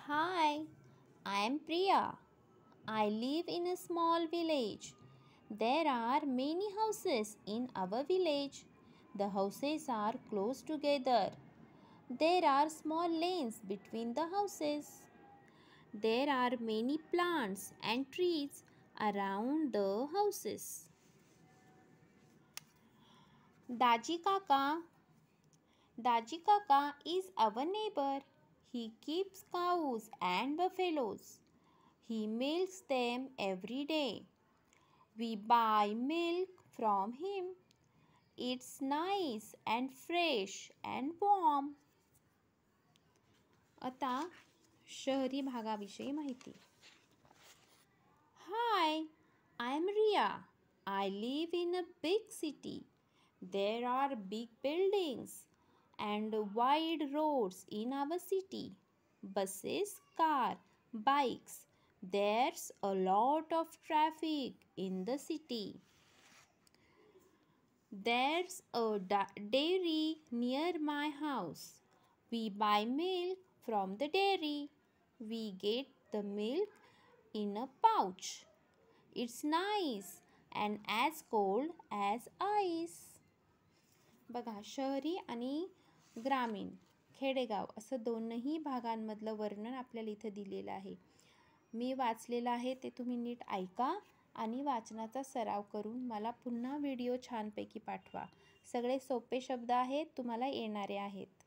Hi, I am Priya. I live in a small village. There are many houses in our village. The houses are close together. There are small lanes between the houses. There are many plants and trees around the houses. Daji Kaka. Daji Kaka is our neighbor. He keeps cows and buffaloes. He milks them every day. We buy milk from him. It's nice and fresh and warm. आता शहरी भागाविषयी माहिती. Hi, I am Ria. I live in a big city. There are big buildings and wide roads in our city. Buses, car, bikes. There's a lot of traffic in the city. There's a dairy near my house. We buy milk from the dairy. We get the milk in a pouch. It's nice and as cold as ice. बघा, शहरी आणि ग्रामीण खेडेगाव असं दोनही भागांमधलं वर्णन आपल्याला इथं दिलेलं आहे. मी वाचलेलं आहे ते तुम्ही नीट ऐका आणि वाचनाचा सराव करून मला पुन्हा व्हिडिओ छानपैकी पाठवा. सगळे सोपे शब्द आहेत, तुम्हाला येणारे आहेत.